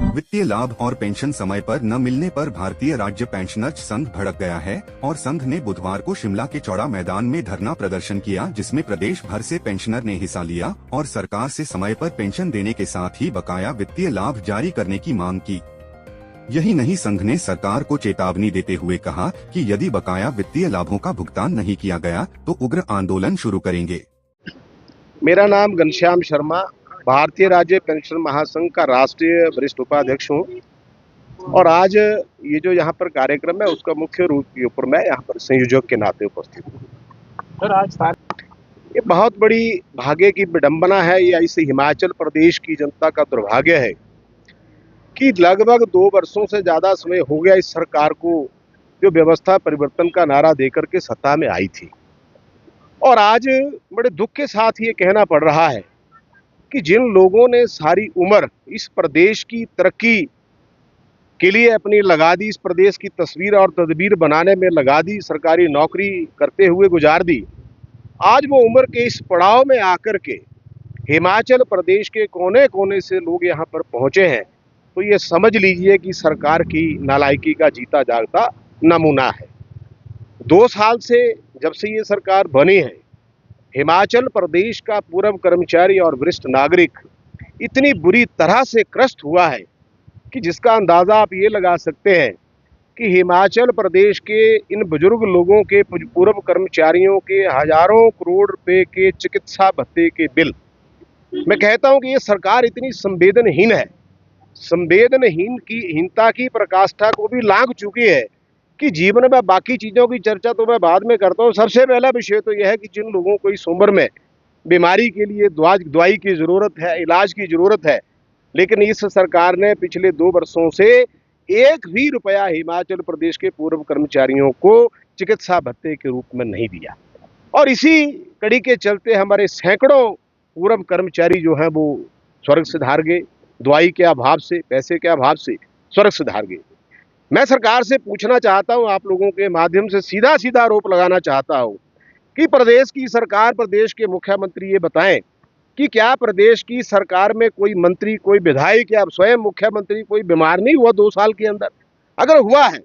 वित्तीय लाभ और पेंशन समय पर न मिलने पर भारतीय राज्य पेंशनर्स संघ भड़क गया है और संघ ने बुधवार को शिमला के चौड़ा मैदान में धरना प्रदर्शन किया, जिसमें प्रदेश भर से पेंशनर ने हिस्सा लिया और सरकार से समय पर पेंशन देने के साथ ही बकाया वित्तीय लाभ जारी करने की मांग की। यही नहीं, संघ ने सरकार को चेतावनी देते हुए कहा कि यदि बकाया वित्तीय लाभों का भुगतान नहीं किया गया तो उग्र आंदोलन शुरू करेंगे। मेरा नाम घनश्याम शर्मा, भारतीय राज्य पेंशन महासंघ का राष्ट्रीय वरिष्ठ उपाध्यक्ष हूँ और आज ये जो यहाँ पर कार्यक्रम है उसका मुख्य रूप के ऊपर मैं यहाँ पर संयोजक के नाते उपस्थित हूँ। सर, आज ये बहुत बड़ी भाग्य की विडंबना है, ये ऐसे हिमाचल प्रदेश की जनता का दुर्भाग्य है कि लगभग 2 वर्षों से ज़्यादा समय हो गया इस सरकार को जो व्यवस्था परिवर्तन का नारा देकर के सत्ता में आई थी, और आज बड़े दुख के साथ ये कहना पड़ रहा है कि जिन लोगों ने सारी उम्र इस प्रदेश की तरक्की के लिए अपनी लगा दी, इस प्रदेश की तस्वीर और तदबीर बनाने में लगा दी, सरकारी नौकरी करते हुए गुजार दी, आज वो उम्र के इस पड़ाव में आकर के हिमाचल प्रदेश के कोने कोने से लोग यहाँ पर पहुंचे हैं, तो ये समझ लीजिए कि सरकार की नालायकी का जीता जागता नमूना है। 2 साल से जब से ये सरकार बनी है, हिमाचल प्रदेश का पूर्व कर्मचारी और वरिष्ठ नागरिक इतनी बुरी तरह से ग्रस्त हुआ है कि जिसका अंदाज़ा आप ये लगा सकते हैं कि हिमाचल प्रदेश के इन बुजुर्ग लोगों के पूर्व कर्मचारियों के हजारों करोड़ रुपए के चिकित्सा भत्ते के बिल, मैं कहता हूं कि ये सरकार इतनी संवेदनहीन है, हीनता की पराकाष्ठा को भी लांघ चुकी है कि जीवन में बाकी चीज़ों की चर्चा तो मैं बाद में करता हूँ। सबसे पहला विषय तो यह है कि जिन लोगों को इस उम्र में बीमारी के लिए दवाई की ज़रूरत है, इलाज की ज़रूरत है, लेकिन इस सरकार ने पिछले 2 वर्षों से एक भी रुपया हिमाचल प्रदेश के पूर्व कर्मचारियों को चिकित्सा भत्ते के रूप में नहीं दिया। और इसी कड़ी के चलते हमारे सैकड़ों पूर्व कर्मचारी जो हैं वो स्वर्ग सिधार गए, दवाई के अभाव से, पैसे के अभाव से स्वर्ग सिधार गए। मैं सरकार से पूछना चाहता हूं, आप लोगों के माध्यम से सीधा सीधा आरोप लगाना चाहता हूं कि प्रदेश की सरकार, प्रदेश के मुख्यमंत्री ये बताएं कि क्या प्रदेश की सरकार में कोई मंत्री, कोई विधायक या स्वयं मुख्यमंत्री कोई बीमार नहीं हुआ 2 साल के अंदर? अगर हुआ है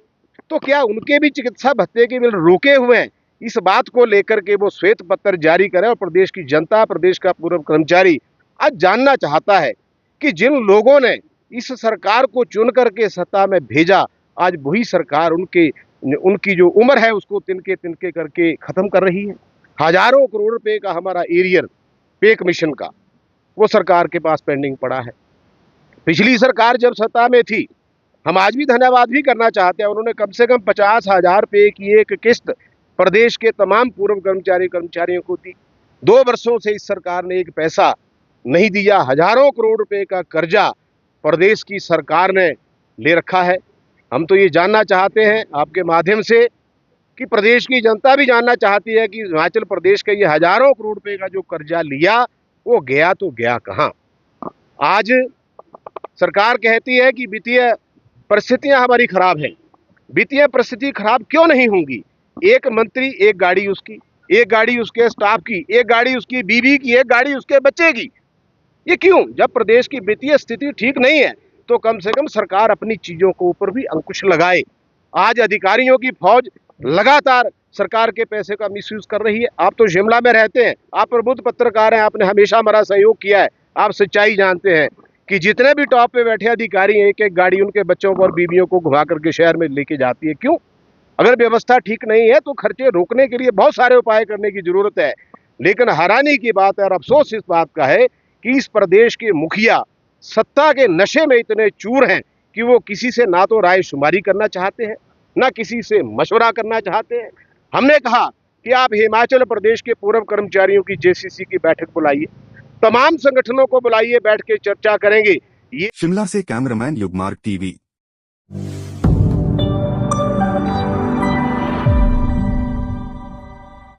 तो क्या उनके भी चिकित्सा भत्ते के बिल रोके हुए हैं? इस बात को लेकर के वो श्वेत पत्र जारी करें और प्रदेश की जनता, प्रदेश का पूर्व कर्मचारी आज जानना चाहता है कि जिन लोगों ने इस सरकार को चुन करके सत्ता में भेजा, आज वही सरकार उनकी जो उम्र है उसको तिनके तिनके करके खत्म कर रही है। हजारों करोड़ रुपए का हमारा एरियर पे कमीशन का वो सरकार के पास पेंडिंग पड़ा है। पिछली सरकार जब सत्ता में थी, हम आज भी धन्यवाद भी करना चाहते हैं, उन्होंने कम से कम 50,000 रुपये की एक किस्त प्रदेश के तमाम पूर्व कर्मचारियों को दी। 2 वर्षों से इस सरकार ने एक पैसा नहीं दिया। हजारों करोड़ रुपए का कर्जा प्रदेश की सरकार ने ले रखा है। हम तो ये जानना चाहते हैं आपके माध्यम से कि प्रदेश की जनता भी जानना चाहती है कि हिमाचल प्रदेश का ये हजारों करोड़ रुपए का जो कर्जा लिया वो गया तो गया कहाँ? आज सरकार कहती है कि वित्तीय परिस्थितियां हमारी खराब हैं। वित्तीय परिस्थिति खराब क्यों नहीं होंगी? एक मंत्री, एक गाड़ी उसकी, एक गाड़ी उसके स्टाफ की, एक गाड़ी उसकी बीवी की, एक गाड़ी उसके बच्चे की। ये क्यों? जब प्रदेश की वित्तीय स्थिति ठीक नहीं है तो कम से कम सरकार अपनी चीजों के ऊपर भी अंकुश लगाए। आज अधिकारियों की फौज लगातार सरकार के पैसे का मिसयूज कर रही है। आप तो शिमला में रहते हैं, आप प्रबुद्ध पत्रकार हैं, आपने हमेशा हमारा सहयोग किया है, आप सच्चाई जानते हैं कि जितने भी टॉप पे बैठे अधिकारी हैं, एक एक गाड़ी उनके बच्चों को और बीवियों को घुमा करके शहर में लेके जाती है। क्यों? अगर व्यवस्था ठीक नहीं है तो खर्चे रोकने के लिए बहुत सारे उपाय करने की जरूरत है। लेकिन हैरानी की बात है और अफसोस इस बात का है कि इस प्रदेश के मुखिया सत्ता के नशे में इतने चूर हैं कि वो किसी से ना तो राय शुमारी करना चाहते हैं, ना किसी से मशवरा करना चाहते हैं। हमने कहा कि आप हिमाचल प्रदेश के पूर्व कर्मचारियों की जेसीसी की बैठक बुलाइए, तमाम संगठनों को बुलाइए, बैठ के चर्चा करेंगे। शिमला से कैमरामैन युगमार्ग टीवी।